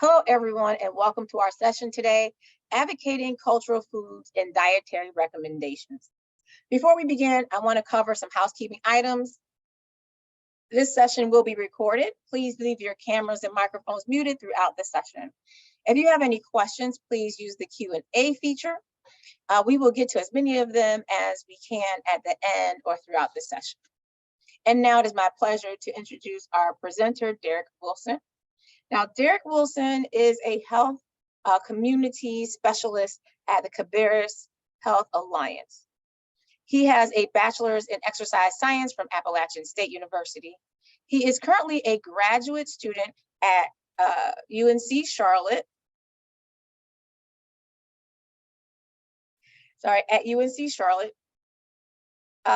Hello, everyone, and welcome to our session today, Advocating Cultural Foods and Dietary Recommendations. Before we begin, I want to cover some housekeeping items. This session will be recorded. Please leave your cameras and microphones muted throughout the session. If you have any questions, please use the Q&A feature. We will get to as many of them as we can at the end or throughout the session. And now it is my pleasure to introduce our presenter, Derek Wilson. Now, Derek Wilson is a health community specialist at the Cabarrus Health Alliance. He has a bachelor's in exercise science from Appalachian State University. He is currently a graduate student at UNC Charlotte.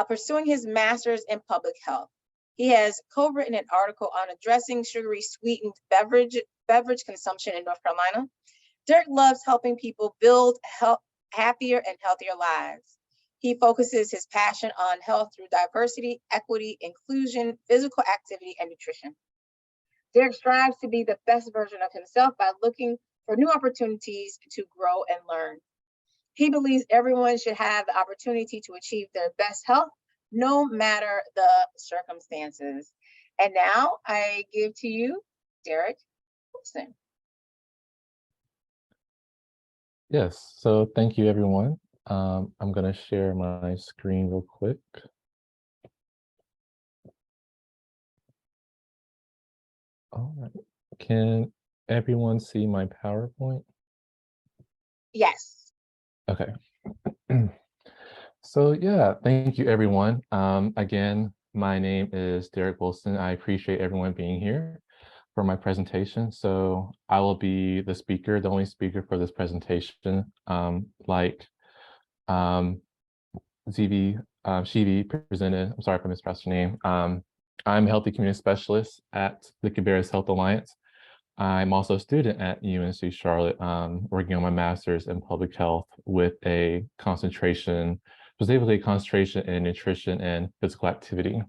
Pursuing his master's in public health. He has co-written an article on addressing sugary sweetened beverage consumption in North Carolina. Derek loves helping people build happier and healthier lives. He focuses his passion on health through diversity, equity, inclusion, physical activity, and nutrition. Derek strives to be the best version of himself by looking for new opportunities to grow and learn. He believes everyone should have the opportunity to achieve their best health, no matter the circumstances. And now I give to you, Derek Wilson. Yes, so thank you, everyone. I'm going to share my screen real quick. All right. Can everyone see my PowerPoint? Yes. Okay. So yeah, thank you, everyone. Again, my name is Derek Wilson. I appreciate everyone being here for my presentation. So I will be the speaker, the only speaker for this presentation. Like Shivi presented, I'm sorry if I mispronounced your name. I'm a healthy community specialist at the Cabarrus Health Alliance. I'm also a student at UNC Charlotte, working on my master's in public health with a concentration, specifically a concentration in nutrition and physical activity.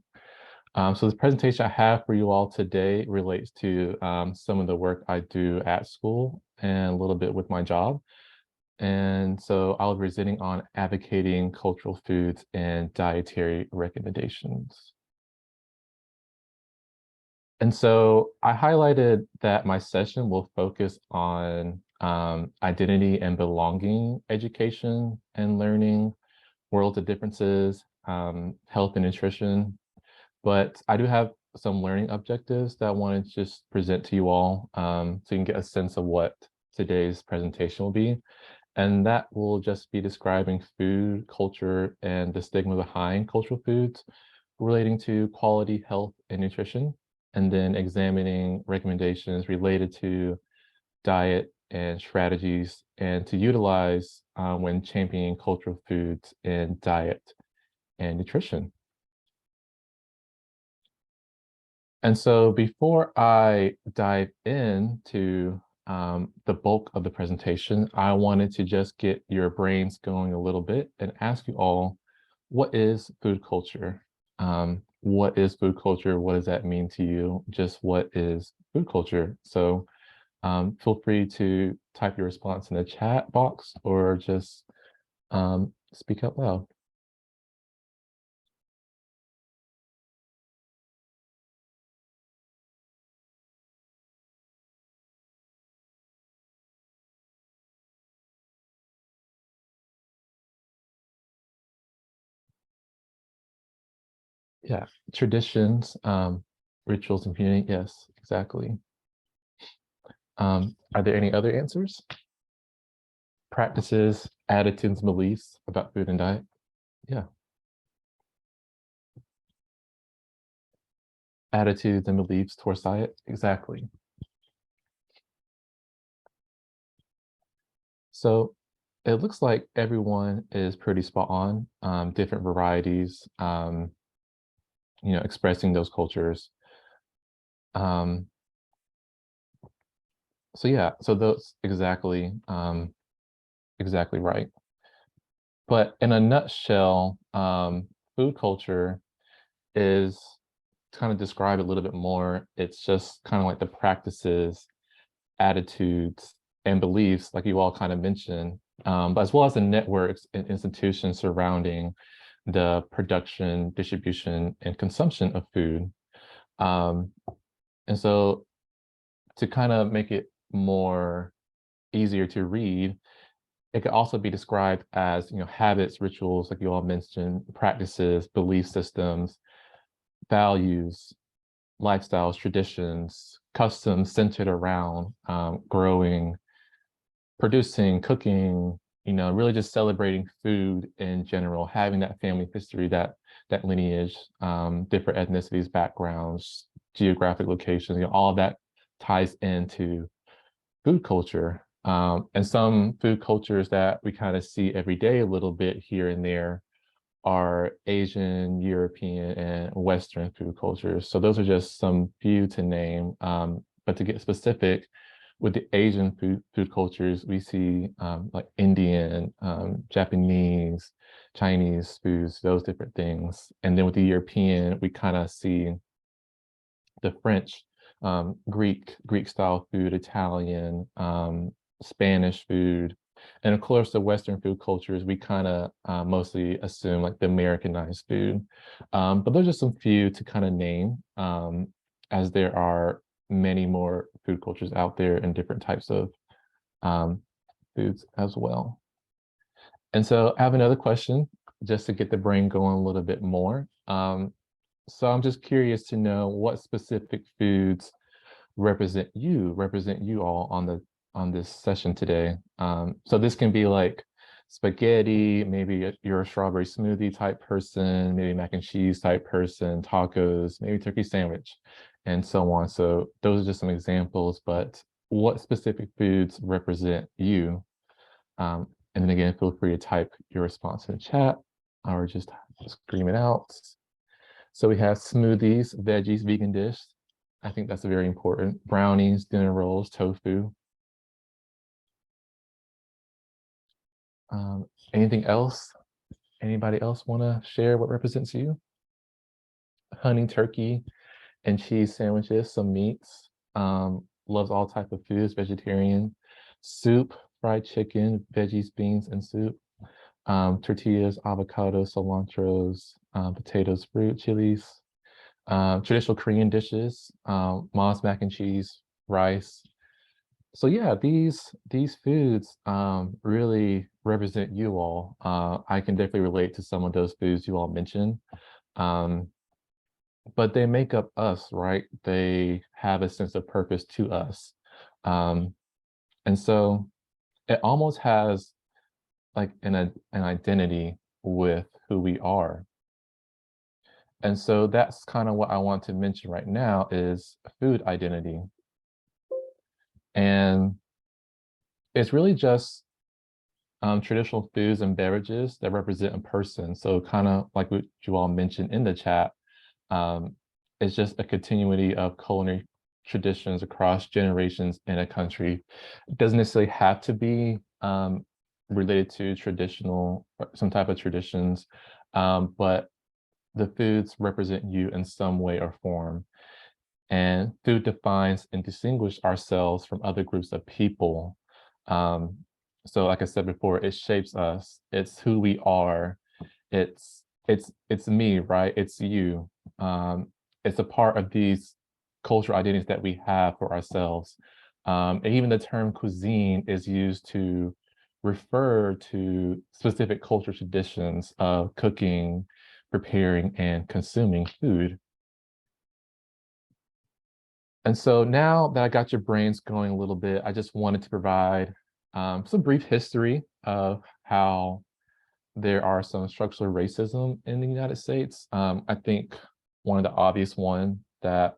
So this presentation I have for you all today relates to some of the work I do at school and a little bit with my job. And so I'll be presenting on advocating cultural foods and dietary recommendations. And so I highlighted that my session will focus on identity and belonging education and learning, worlds of differences, health and nutrition. But I do have some learning objectives that I want to just present to you all so you can get a sense of what today's presentation will be. And that will just be describing food, culture, and the stigma behind cultural foods relating to quality, health, and nutrition, and then examining recommendations related to diet and strategies and to utilize when championing cultural foods in diet and nutrition. And so before I dive into the bulk of the presentation, I wanted to just get your brains going a little bit and ask you all, what is food culture? What is food culture? What does that mean to you? Just what is food culture? So feel free to type your response in the chat box or just speak out loud. Yeah, traditions, rituals, and community. Yes, exactly. Are there any other answers? Practices, attitudes, and beliefs about food and diet? Yeah. Attitudes and beliefs towards diet? Exactly. So it looks like everyone is pretty spot on, different varieties, expressing those cultures. So yeah, so those exactly right. But in a nutshell, food culture is, to kind of describe it a little bit more, it's just kind of like the practices attitudes, and beliefs, like you all kind of mentioned, but as well as the networks and institutions surrounding the production, distribution, and consumption of food. Um, and so to kind of make it more easier to read, it could also be described as, habits, rituals, like you all mentioned, practices, belief systems, values, lifestyles, traditions, customs centered around growing, producing, cooking, really just celebrating food in general, having that family history, that lineage, different ethnicities, backgrounds, geographic locations, all of that ties into food culture. And some food cultures that we kind of see every day a little bit here and there are Asian, European, and Western food cultures. So those are just some few to name. But to get specific, with the Asian food cultures, we see like Indian, Japanese, Chinese foods, those different things. And then with the European, we kind of see the French, Greek style food, Italian, Spanish food. And of course, the Western food cultures, we kind of mostly assume like the Americanized food. But those are some few to kind of name, as there are many more food cultures out there and different types of foods as well. And so I have another question just to get the brain going a little bit more. So I'm just curious to know what specific foods represent you all on this session today. So this can be like spaghetti, maybe you're a strawberry smoothie type person, maybe mac and cheese type person, tacos, maybe turkey sandwich, and so on. So those are just some examples, but what specific foods represent you? And then again, feel free to type your response in the chat or just scream it out. So we have smoothies, veggies, vegan dish. I think that's very important. Brownies, dinner rolls, tofu. Anything else? Anybody else want to share what represents you? Honey, turkey, and cheese sandwiches, some meats. Loves all type of foods, vegetarian. Soup, fried chicken, veggies, beans, and soup. Tortillas, avocados, cilantros, potatoes, fruit, chilies. Traditional Korean dishes, mom's mac and cheese, rice. So yeah, these foods really represent you all. I can definitely relate to some of those foods you all mentioned. But they make up us, right? They have a sense of purpose to us. And so it almost has like an identity with who we are. And so that's kind of what I want to mention right now is food identity. And it's really just traditional foods and beverages that represent a person. So kind of like what you all mentioned in the chat, it's just a continuity of culinary traditions across generations in a country. It doesn't necessarily have to be related to traditional, some type of traditions, but the foods represent you in some way or form. And food defines and distinguishes ourselves from other groups of people. So like I said before, it shapes us. It's who we are. It's me, right? It's you. It's a part of these cultural identities that we have for ourselves. And even the term cuisine is used to refer to specific cultural traditions of cooking, preparing, and consuming food. And so now that I got your brains going a little bit, I just wanted to provide some brief history of how there are some structural racism in the United States. I think one of the obvious one that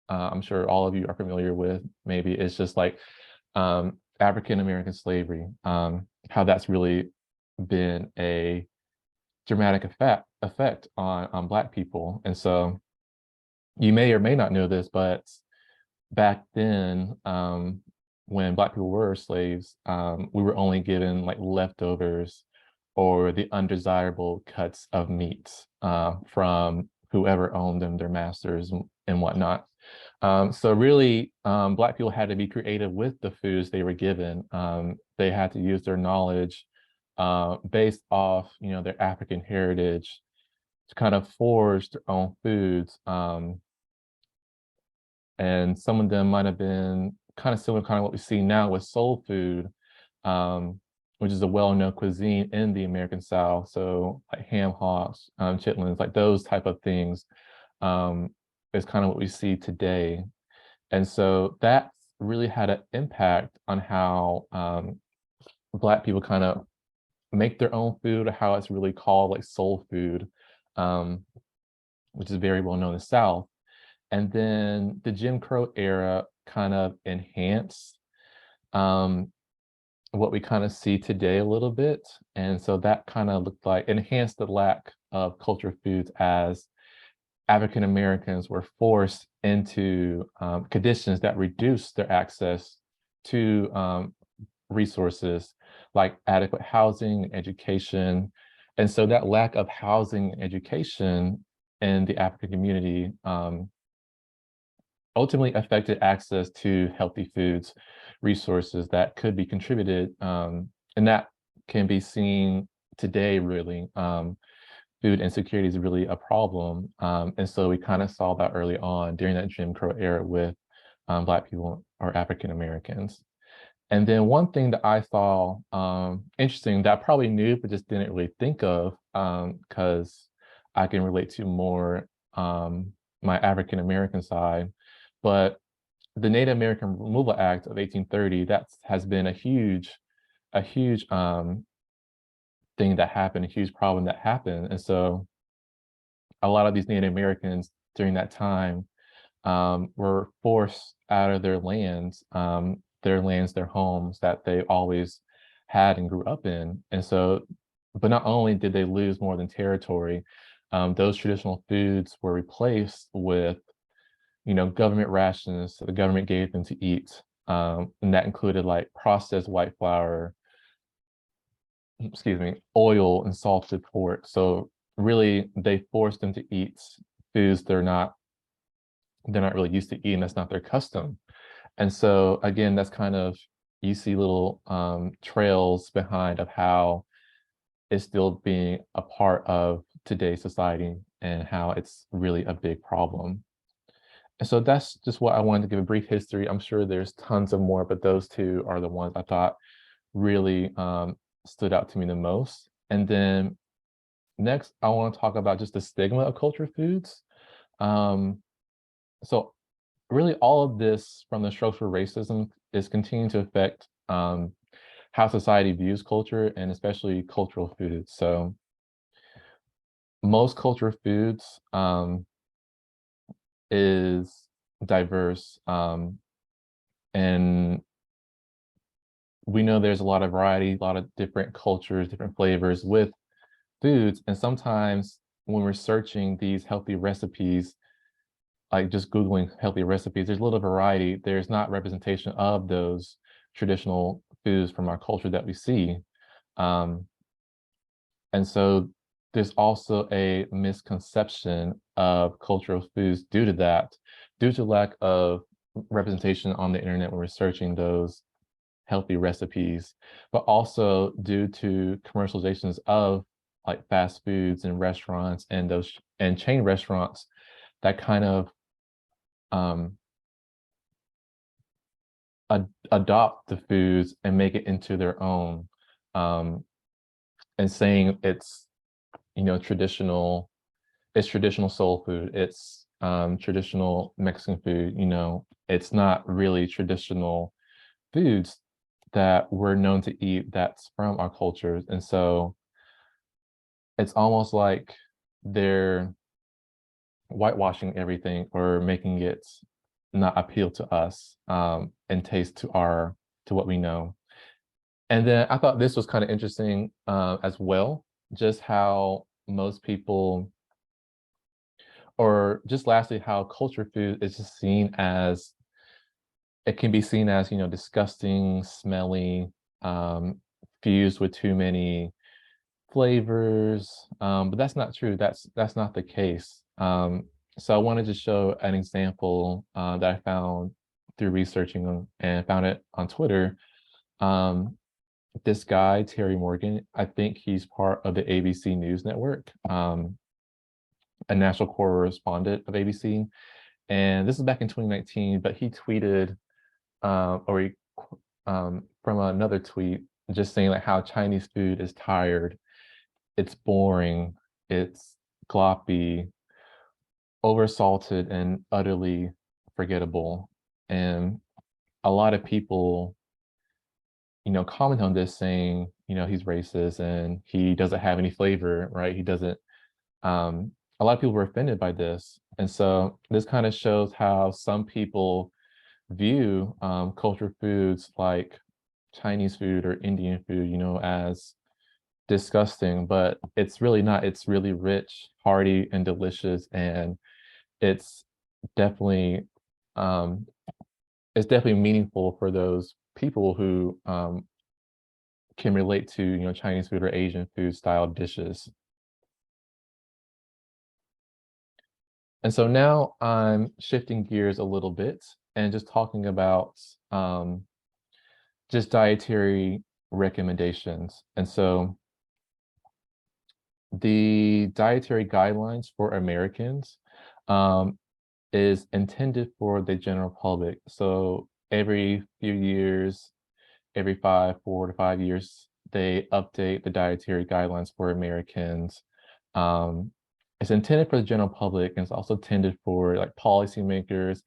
I'm sure all of you are familiar with maybe is just like African-American slavery, how that's really been a dramatic effect on Black people. And so you may or may not know this, but back then, when Black people were slaves, we were only given like leftovers or the undesirable cuts of meat from whoever owned them, their masters and whatnot. So really, Black people had to be creative with the foods they were given. They had to use their knowledge based off, their African heritage to kind of forge their own foods. And some of them might have been kind of similar, kind of what we see now with soul food, which is a well-known cuisine in the American South. So like ham hocks, chitlins, like those type of things is kind of what we see today. And so that really had an impact on how Black people kind of make their own food, how it's really called like soul food, which is very well known in the South. And then the Jim Crow era kind of enhanced what we kind of see today a little bit. And so that kind of looked like enhanced the lack of cultural foods as African Americans were forced into conditions that reduced their access to resources like adequate housing, education. And so that lack of housing and education in the African community ultimately affected access to healthy foods, resources that could be contributed. And that can be seen today, really. Food insecurity is really a problem. And so we kind of saw that early on during that Jim Crow era with Black people or African Americans. And then one thing that I saw interesting that I probably knew but just didn't really think of, because I can relate to more my African American side, but the Native American Removal Act of 1830, that has been a huge thing that happened, a huge problem that happened. And so a lot of these Native Americans during that time were forced out of their lands, their homes that they always had and grew up in. And so, but not only did they lose more than territory, those traditional foods were replaced with, government rations that the government gave them to eat. And that included like processed white flour, oil and salted pork. So really they forced them to eat foods they're not really used to eating. That's not their custom. And so again, that's kind of, you see little trails behind of how it's still being a part of today's society and how it's really a big problem. And so that's just what I wanted to give a brief history. I'm sure there's tons of more, but those two are the ones I thought really stood out to me the most. And then next, I want to talk about just the stigma of culture foods. So really all of this from the structural racism is continuing to affect how society views culture and especially cultural foods. So most cultural foods is diverse, and we know there's a lot of variety, a lot of different cultures, different flavors with foods. And sometimes when we're searching these healthy recipes, like just Googling healthy recipes, there's a little variety. There's not representation of those traditional foods from our culture that we see. And so there's also a misconception of cultural foods due to that, due to lack of representation on the internet when we're searching those healthy recipes, but also due to commercializations of like fast foods and restaurants and those and chain restaurants that kind of adopt the foods and make it into their own, and saying it's traditional, it's traditional soul food, it's traditional Mexican food. It's not really traditional foods that we're known to eat that's from our cultures. And so it's almost like they're whitewashing everything or making it not appeal to us and taste to what we know. And then I thought this was kind of interesting as well, just how most people, or just lastly, how culture food is just seen as, it can be seen as, disgusting, smelly, fused with too many flavors. But that's not true. That's not the case. So I wanted to show an example that I found through researching and found it on Twitter. This guy, Terry Morgan, I think he's part of the ABC News Network, a national correspondent of ABC. And this is back in 2019, but he tweeted, from another tweet, just saying like how Chinese food is tired, it's boring, it's gloppy, oversalted, and utterly forgettable. And a lot of people, comment on this saying, he's racist and he doesn't have any flavor, right? He doesn't, a lot of people were offended by this. And so this kind of shows how some people view cultural foods like Chinese food or Indian food, as disgusting, but it's really not. It's really rich, hearty, and delicious, and it's definitely um, it's definitely meaningful for those people who can relate to Chinese food or Asian food style dishes. And so now I'm shifting gears a little bit and just talking about just dietary recommendations. And so the dietary guidelines for Americans is intended for the general public. So every few years, every 4 to 5 years, they update the dietary guidelines for Americans. It's intended for the general public, and it's also intended for like policymakers,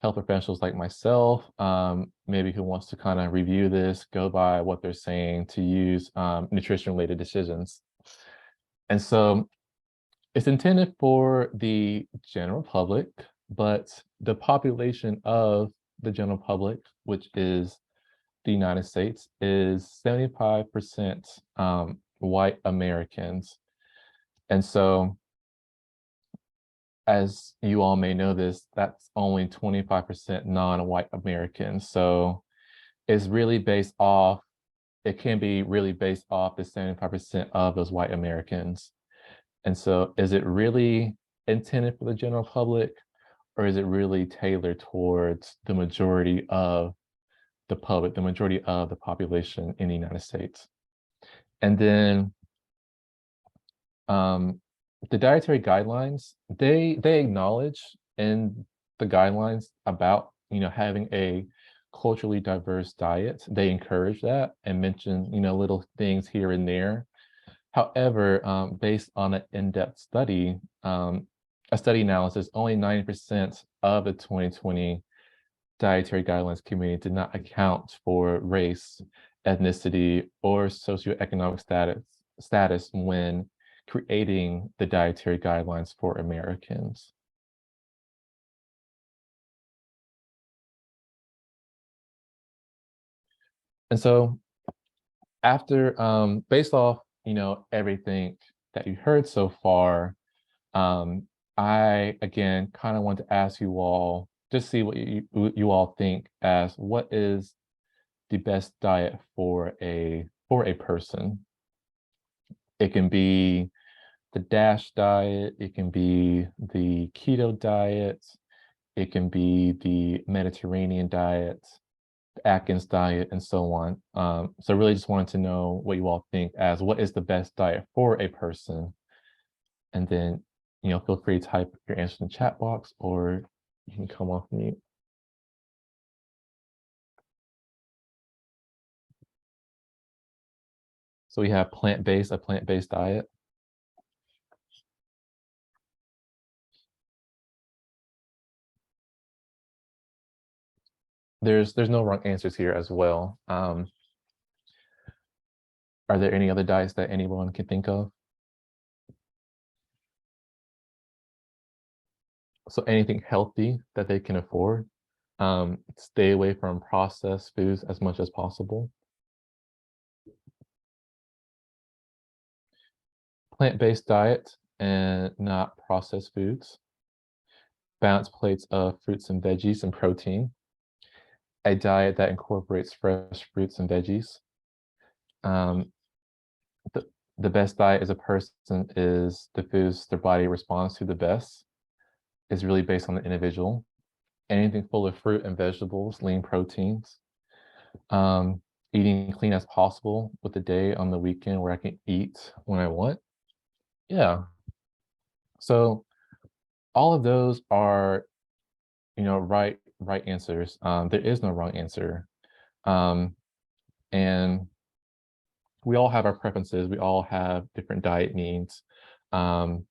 health professionals like myself, maybe who wants to kind of review this, go by what they're saying to use nutrition-related decisions. And so it's intended for the general public, but the population of the general public, which is the United States, is 75% white Americans. And so, as you all may know this, that's only 25% non-white Americans. So it's really based off, it can be really based off the 75% of those white Americans. And so is it really intended for the general public, or is it really tailored towards the majority of the public, the majority of the population in the United States? And then the dietary guidelines, they acknowledge in the guidelines about having a culturally diverse diet. They encourage that and mention little things here and there. However, based on an in-depth study, a study analysis, only 90% of the 2020 dietary guidelines community did not account for race, ethnicity, or socioeconomic status when creating the dietary guidelines for Americans. And so after, based off, everything that you heard so far, I, again, kind of want to ask you all, just see what you all think as what is the best diet for a person. It can be the DASH diet, it can be the keto diet, it can be the Mediterranean diet, the Atkins diet, and so on. So really just wanted to know what you all think as what is the best diet for a person. And then, feel free to type your answer in the chat box, or you can come off mute. So we have a plant-based diet. There's no wrong answers here as well. Are there any other diets that anyone can think of? So anything healthy that they can afford. Stay away from processed foods as much as possible. Plant-based diet and not processed foods. Balanced plates of fruits and veggies and protein. A diet that incorporates fresh fruits and veggies. The the best diet as a person is the foods their body responds to the best. Is really based on the individual. Anything full of fruit and vegetables, lean proteins, eating clean as possible with a day on the weekend where I can eat when I want. Yeah. So all of those are, right answers. There is no wrong answer. Um, and we all have our preferences. We all have different diet needs, um,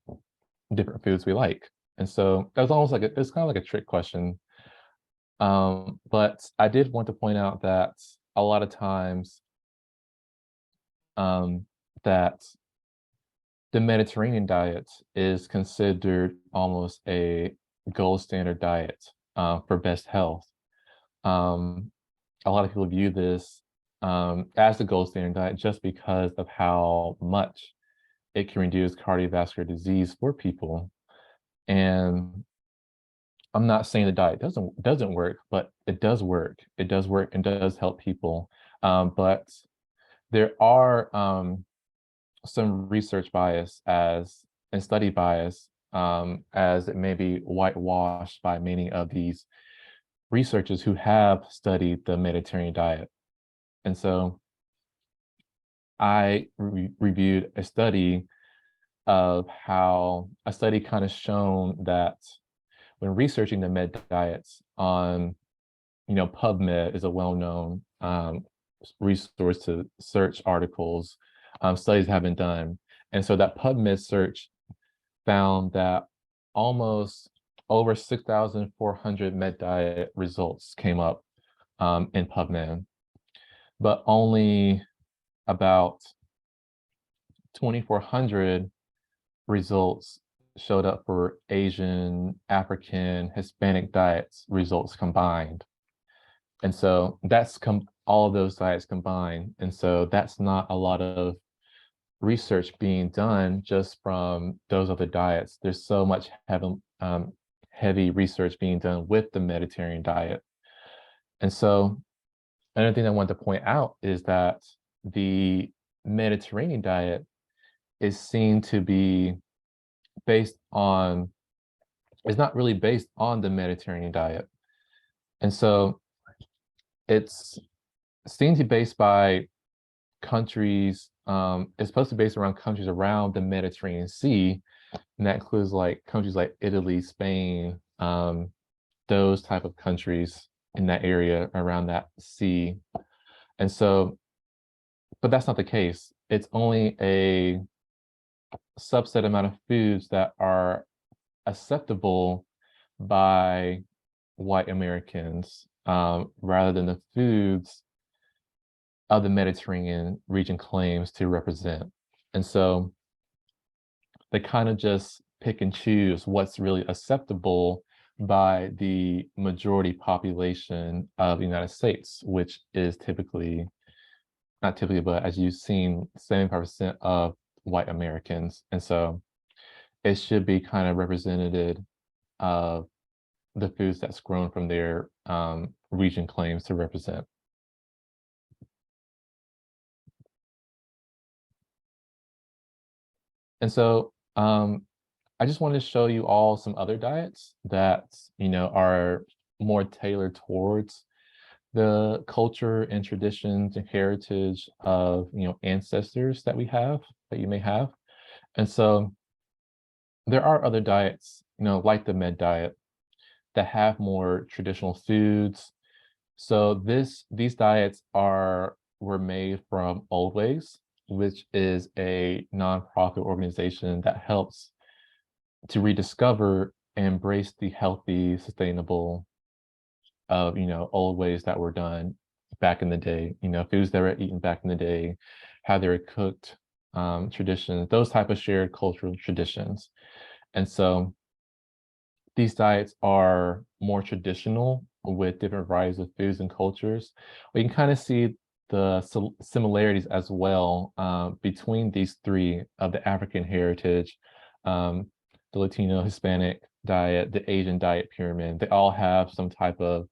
different foods we like. And so that was almost like it's kind of like a trick question. But I did want to point out that a lot of times that the Mediterranean diet is considered almost a gold standard diet for best health. Um, a lot of people view this as the gold standard diet just because of how much it can reduce cardiovascular disease for people. And I'm not saying the diet doesn't work, but it does work. It does work and does help people. But there are some research bias and study bias as it may be whitewashed by many of these researchers who have studied the Mediterranean diet. And so I reviewed a study of how a study kind of shown that when researching the med diets on, PubMed is a well-known resource to search articles, studies have been done. And so that PubMed search found that almost over 6,400 med diet results came up in PubMed, but only about 2,400 results showed up for Asian, African, Hispanic diets results combined. And so that's all of those diets combined. And so that's not a lot of research being done just from those other diets. There's so much heavy research being done with the Mediterranean diet. And so another thing I want to point out is that the Mediterranean diet is seen to be based on, it's not really based on the Mediterranean diet. And so it's seen to be based by countries, it's supposed to be based around countries around the Mediterranean Sea, and that includes like countries like Italy, Spain, those type of countries in that area around that sea. And so, but that's not the case. It's only a subset amount of foods that are acceptable by white Americans, rather than the foods of the Mediterranean region claims to represent. And so they kind of just pick and choose what's really acceptable by the majority population of the United States, which is typically, not typically, but as you've seen, 75% of white Americans. And so it should be kind of representative of the foods that's grown from their region claims to represent. And so I just wanted to show you all some other diets that, are more tailored towards the culture and traditions and heritage of, ancestors that you may have. And so there are other diets, like the med diet that have more traditional foods. So these diets were made from Old Ways, which is a nonprofit organization that helps to rediscover and embrace the healthy, sustainable of, old ways that were done back in the day, foods that were eaten back in the day, how they were cooked, traditions, those type of shared cultural traditions. And so these diets are more traditional with different varieties of foods and cultures. We can kind of see the similarities as well between these three of the African heritage, the Latino, Hispanic diet, the Asian diet pyramid. They all have some type of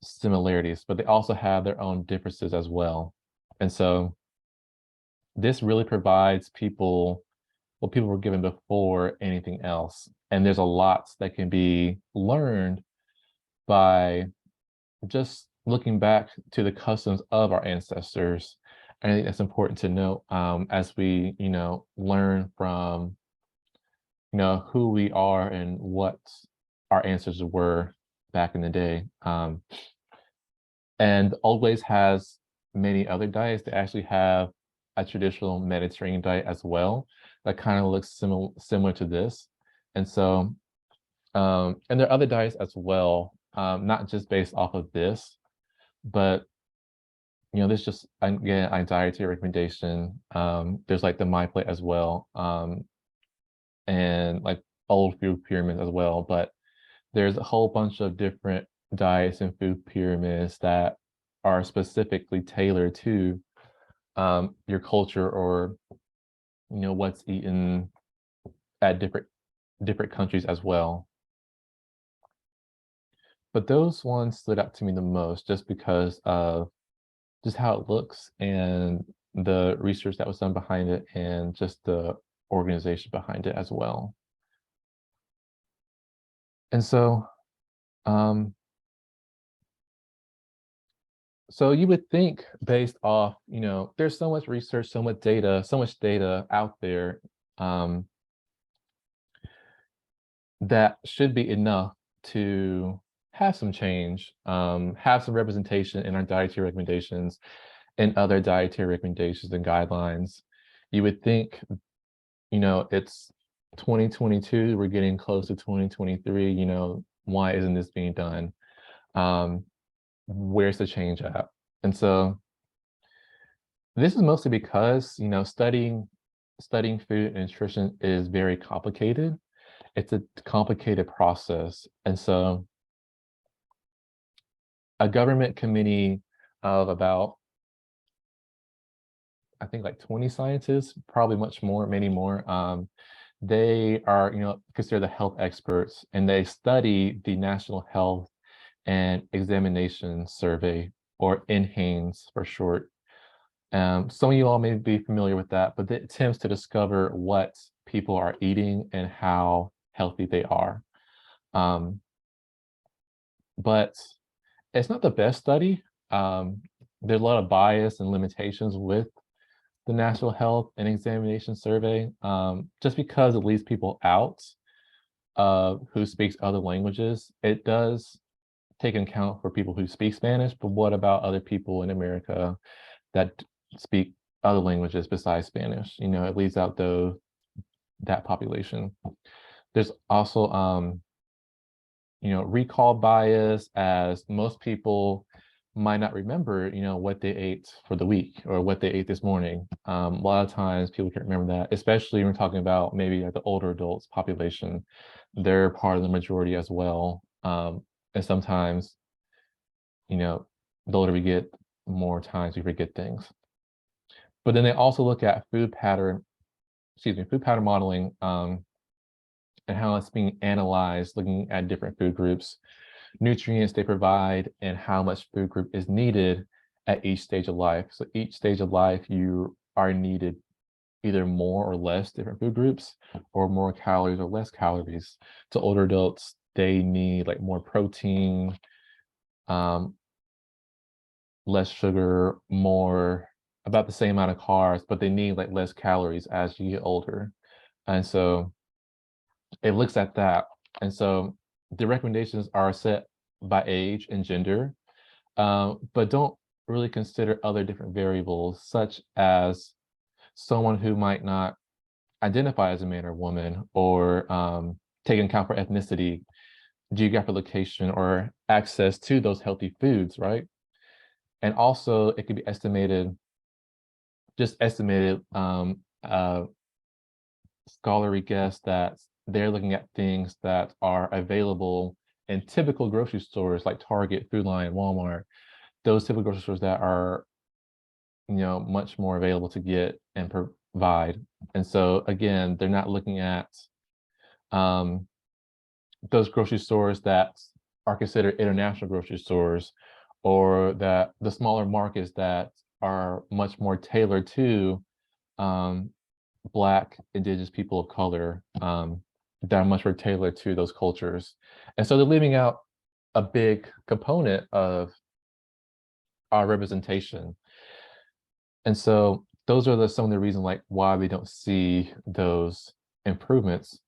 similarities, but they also have their own differences as well. And so this really provides people what people were given before anything else. And there's a lot that can be learned by just looking back to the customs of our ancestors. And I think that's important to note as we, learn from, who we are and what our ancestors were back in the day. And Old Ways has many other diets that actually have a traditional Mediterranean diet as well that kind of looks similar to this. And so, and there are other diets as well, not just based off of this, but there's just, again, a dietary recommendation. There's like the My Plate as well, and like old food pyramids as well. But there's a whole bunch of different diets and food pyramids that are specifically tailored to your culture or what's eaten at different countries as well. But those ones stood out to me the most just because of just how it looks and the research that was done behind it and just the organization behind it as well. And so, so you would think based off, there's so much research, so much data out there that should be enough to have some change, have some representation in our dietary recommendations and other dietary recommendations and guidelines. You would think, it's 2022, we're getting close to 2023, why isn't this being done? Where's the change at? And so this is mostly because, studying food and nutrition is very complicated. It's a complicated process. And so a government committee of about, I think like 20 scientists, probably much more, many more. They are, considered the health experts, and they study the National Health and Examination Survey, or NHANES for short. Some of you all may be familiar with that, but it attempts to discover what people are eating and how healthy they are. But it's not the best study. There's a lot of bias and limitations with the National Health and Examination Survey, just because it leaves people out who speaks other languages. It does take into account for people who speak Spanish, but what about other people in America that speak other languages besides Spanish? It leaves out that population. There's also recall bias, as most people might not remember, what they ate for the week or what they ate this morning. A lot of times people can't remember that, especially when we're talking about maybe like the older adults population. They're part of the majority as well. And sometimes, the older we get, more times we forget things. But then they also look at food pattern modeling, and how it's being analyzed, looking at different food groups, nutrients they provide, and how much food group is needed at each stage of life. So each stage of life, you are needed either more or less different food groups, or more calories or less calories. To older adults, they need like more protein, less sugar, about the same amount of carbs, but they need like less calories as you get older. And so it looks at that. And so the recommendations are set by age and gender, but don't really consider other different variables, such as someone who might not identify as a man or woman, or take into account for ethnicity, geographic location, or access to those healthy foods, right? And also it could be estimated, scholarly guess that they're looking at things that are available in typical grocery stores like Target, Food Lion, Walmart, those typical grocery stores that are, much more available to get and provide. And so again, they're not looking at those grocery stores that are considered international grocery stores, or that the smaller markets that are much more tailored to Black, Indigenous people of color that are much more tailored to those cultures. And so they're leaving out a big component of our representation. And so those are some of the reasons like why we don't see those improvements.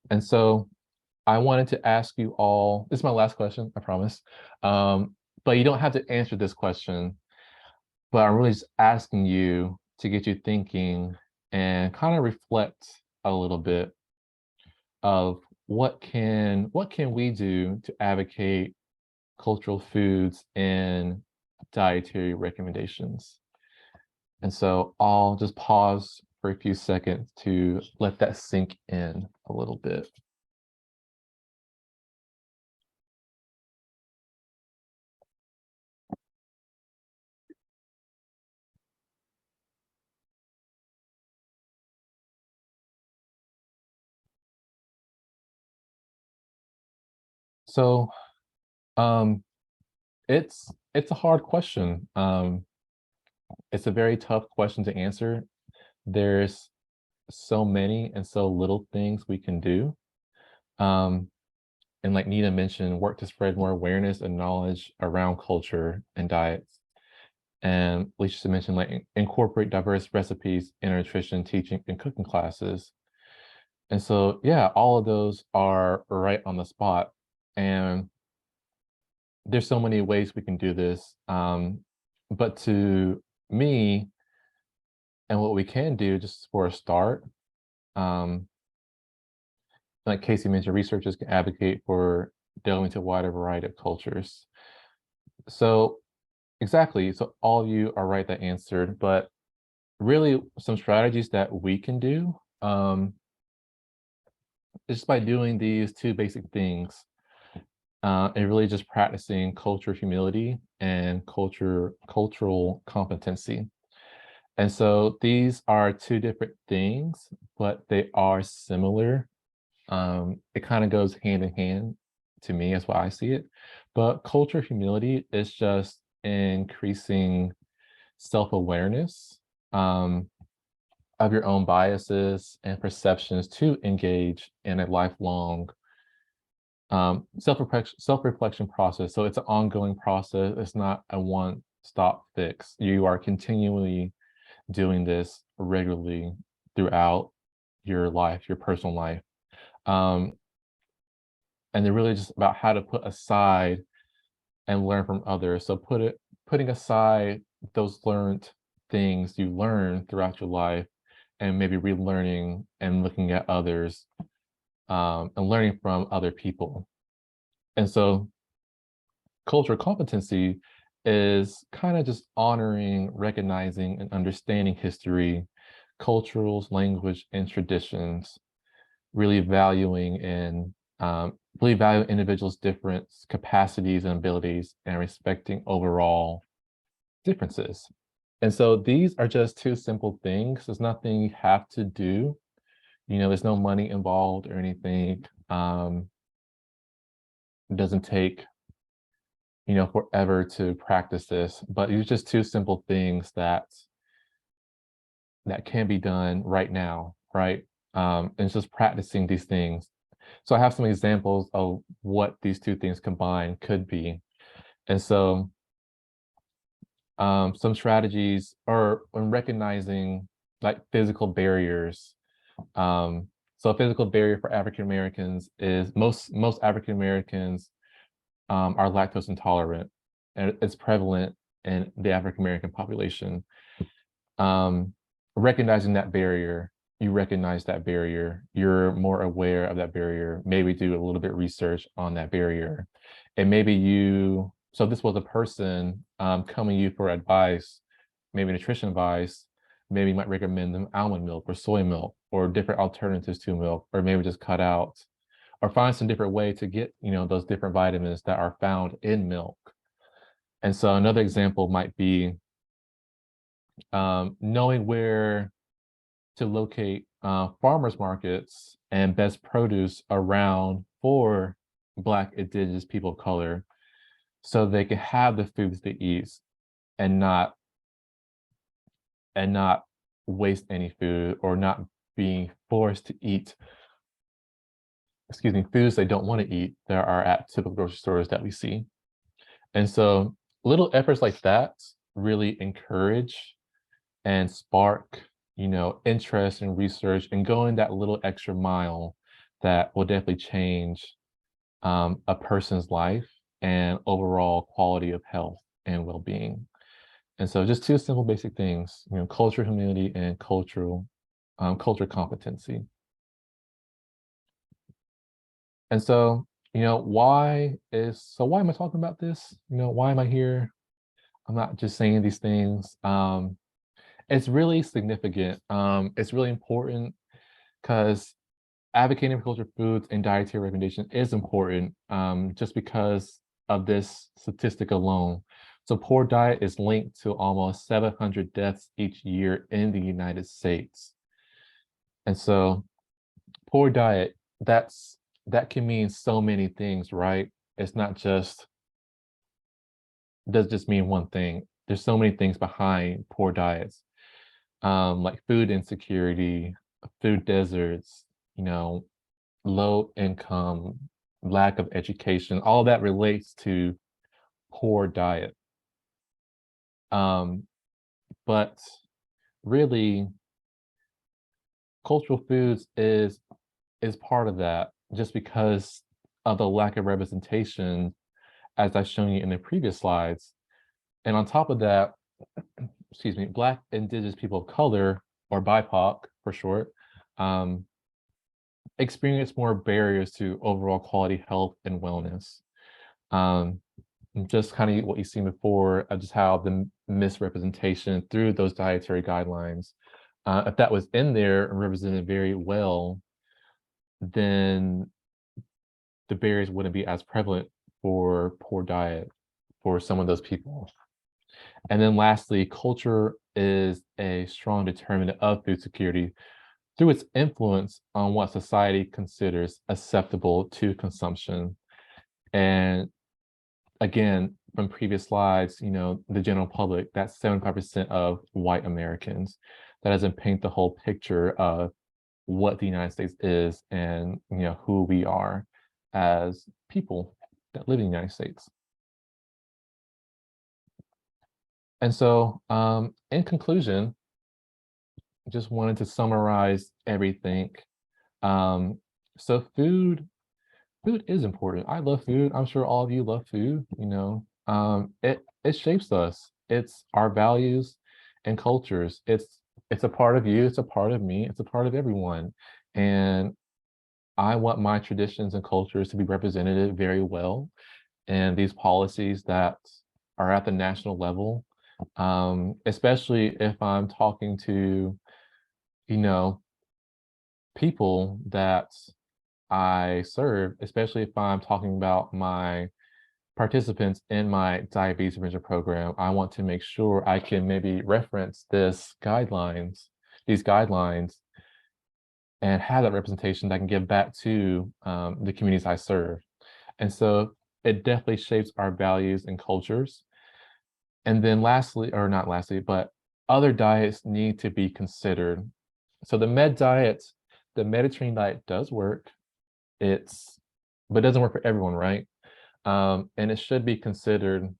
And so I wanted to ask you all, this is my last question, I promise. But you don't have to answer this question, but I'm really just asking you to get you thinking and kind of reflect a little bit of what can we do to advocate cultural foods and dietary recommendations. And so I'll just pause for a few seconds to let that sink in a little bit. So it's a hard question. It's a very tough question to answer. There's so many and so little things we can do. And like Nina mentioned, work to spread more awareness and knowledge around culture and diets. And Alicia mentioned like incorporate diverse recipes in our nutrition teaching and cooking classes. And so, yeah, all of those are right on the spot. And there's so many ways we can do this. But to me, and what we can do just for a start, like Casey mentioned, researchers can advocate for delving into a wider variety of cultures. So exactly, so all of you are right that answered, but really some strategies that we can do just by doing these two basic things and really just practicing culture humility and cultural competency. And so these are two different things, but they are similar. It kind of goes hand in hand to me, as what I see it. But culture humility is just increasing self-awareness of your own biases and perceptions to engage in a lifelong self-reflection process. So it's an ongoing process. It's not a one-stop fix. You are continually doing this regularly throughout your life, your personal life. And they're really just about how to put aside and learn from others. So putting aside those learned things you learn throughout your life and maybe relearning and looking at others and learning from other people. And so cultural competency is kind of just honoring, recognizing, and understanding history, cultures, language, and traditions, really valuing and really value individuals' different capacities and abilities and respecting overall differences. And so these are just two simple things. There's nothing you have to do. You know, there's no money involved or anything. It doesn't take, you know, forever to practice this, but it's just two simple things that can be done right now, right? And it's just practicing these things. So I have some examples of what these two things combined could be. And so some strategies are when recognizing like physical barriers. So a physical barrier for African Americans is most African Americans are lactose intolerant, and it's prevalent in the African American population. Recognizing that barrier, you recognize that barrier, you're more aware of that barrier, maybe do a little bit research on that barrier. And maybe you, so this was a person coming to you for advice, maybe nutrition advice, maybe you might recommend them almond milk or soy milk or different alternatives to milk, or maybe just cut out or find some different way to get, you know, those different vitamins that are found in milk. And so another example might be knowing where to locate farmers markets and best produce around for Black, Indigenous people of color so they can have the foods they eat and not and not waste any food, or not being forced to eat, foods they don't want to eat that are at typical grocery stores that we see. And so little efforts like that really encourage and spark, interest in research, and going that little extra mile that will definitely change a person's life and overall quality of health and well-being. And so just two simple basic things, cultural humility and culture competency. And so, why am I talking about this? Why am I here? I'm not just saying these things. It's really significant. It's really important because advocating for cultural foods and dietary recommendation is important, just because of this statistic alone. So poor diet is linked to almost 700 deaths each year in the United States. And so poor diet, that can mean so many things, right? It's not just, doesn't just mean one thing. There's so many things behind poor diets, like food insecurity, food deserts, low income, lack of education, all that relates to poor diet. But really, cultural foods is part of that, just because of the lack of representation, as I've shown you in the previous slides. And on top of that, Black, Indigenous people of color, or BIPOC for short, experience more barriers to overall quality health and wellness. Just kind of what you've seen before, of just how the misrepresentation through those dietary guidelines, if that was in there and represented very well, then the barriers wouldn't be as prevalent for poor diet for some of those people. And then lastly, culture is a strong determinant of food security through its influence on what society considers acceptable to consumption. And again, from previous slides, the general public, that's 75% of white Americans. That doesn't paint the whole picture of what the United States is, and who we are as people that live in the United States. And so, in conclusion, just wanted to summarize everything. So food is important. I love food. I'm sure all of you love food. It shapes us. It's our values and cultures. It's a part of you. It's a part of me. It's a part of everyone. And I want my traditions and cultures to be represented very well. And these policies that are at the national level, especially if I'm talking to, people that I serve, especially if I'm talking about my participants in my diabetes prevention program, I want to make sure I can maybe reference these guidelines, and have that representation that I can give back to the communities I serve. And so it definitely shapes our values and cultures. And then lastly, or not lastly, but other diets need to be considered. So the Mediterranean diet does work. But it doesn't work for everyone, right? And it should be considered,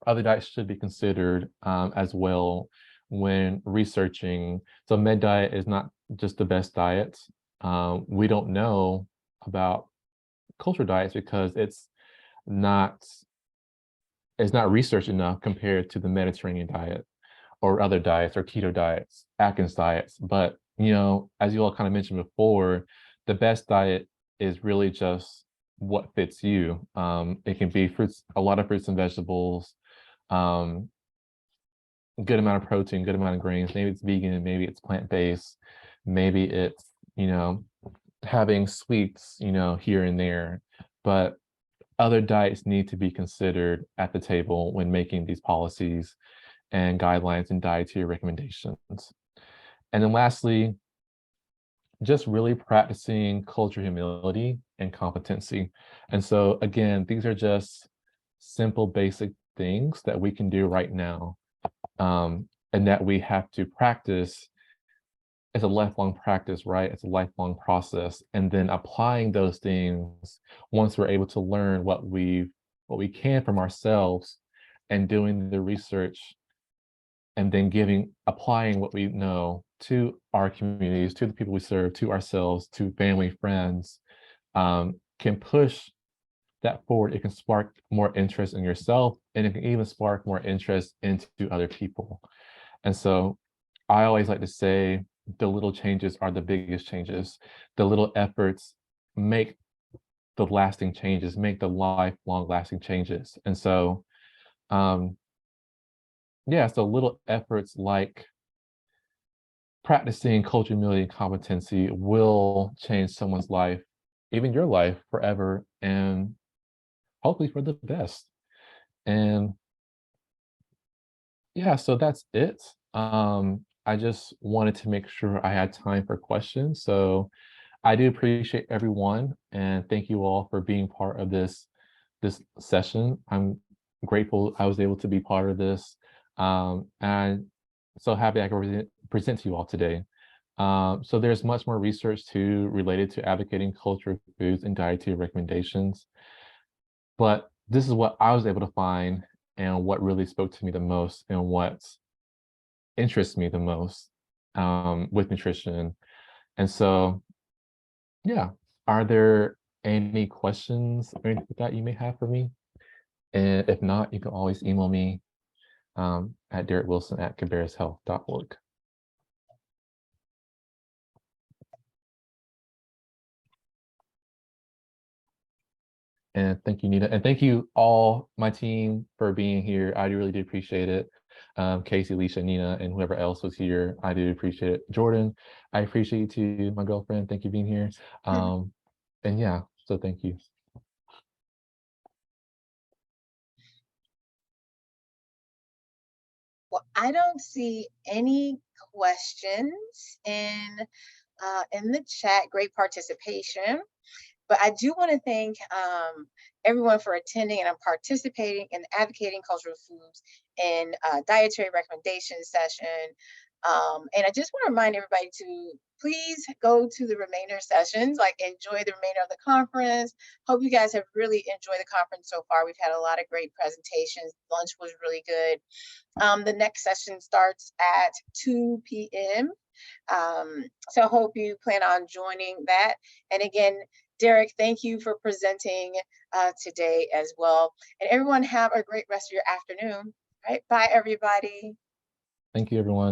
other diets should be considered as well when researching. So med diet is not just the best diet. We don't know about cultural diets because it's not researched enough compared to the Mediterranean diet or other diets or keto diets, Atkins diets. But, as you all kind of mentioned before, the best diet is really just what fits you. It can be a lot of fruits and vegetables, good amount of protein, good amount of grains. Maybe it's vegan, maybe it's plant-based, maybe it's, having sweets, here and there. But other diets need to be considered at the table when making these policies and guidelines and dietary recommendations. And then lastly, just really practicing cultural humility and competency. And so again, these are just simple, basic things that we can do right now. and that we have to practice. It's a lifelong practice, right? It's a lifelong process. And then applying those things, once we're able to learn what we can from ourselves and doing the research, and then applying what we know to our communities, to the people we serve, to ourselves, to family, friends, can push that forward. It can spark more interest in yourself, and it can even spark more interest into other people. And so I always like to say the little changes are the biggest changes. The little efforts make the lasting changes, make the lifelong lasting changes. And so, yeah, so little efforts like practicing cultural humility and competency will change someone's life, even your life, forever, and hopefully for the best. And yeah, so that's it. I just wanted to make sure I had time for questions. So I do appreciate everyone, and thank you all for being part of this session. I'm grateful I was able to be part of this, and so happy I can present to you all today. So there's much more research too related to advocating cultural foods and dietary recommendations, but this is what I was able to find and what really spoke to me the most and what interests me the most with nutrition. And so, yeah, are there any questions or anything that you may have for me? And if not, you can always email me at DerekWilson@cabarrushealth.org. And thank you, Nina. And thank you all, my team, for being here. I really do appreciate it. Casey, Alicia, Nina, and whoever else was here, I do appreciate it. Jordan, I appreciate you too, my girlfriend. Thank you for being here. And yeah, so thank you. Well, I don't see any questions in the chat. Great participation. But I do want to thank everyone for attending and participating in the Advocating Cultural Foods and Dietary Recommendations session. And I just want to remind everybody to please go to the remainder sessions, like enjoy the remainder of the conference. Hope you guys have really enjoyed the conference so far. We've had a lot of great presentations. Lunch was really good. The next session starts at 2 p.m. So I hope you plan on joining that. And again, Derek, thank you for presenting today as well. And everyone have a great rest of your afternoon. All right, bye everybody. Thank you, everyone.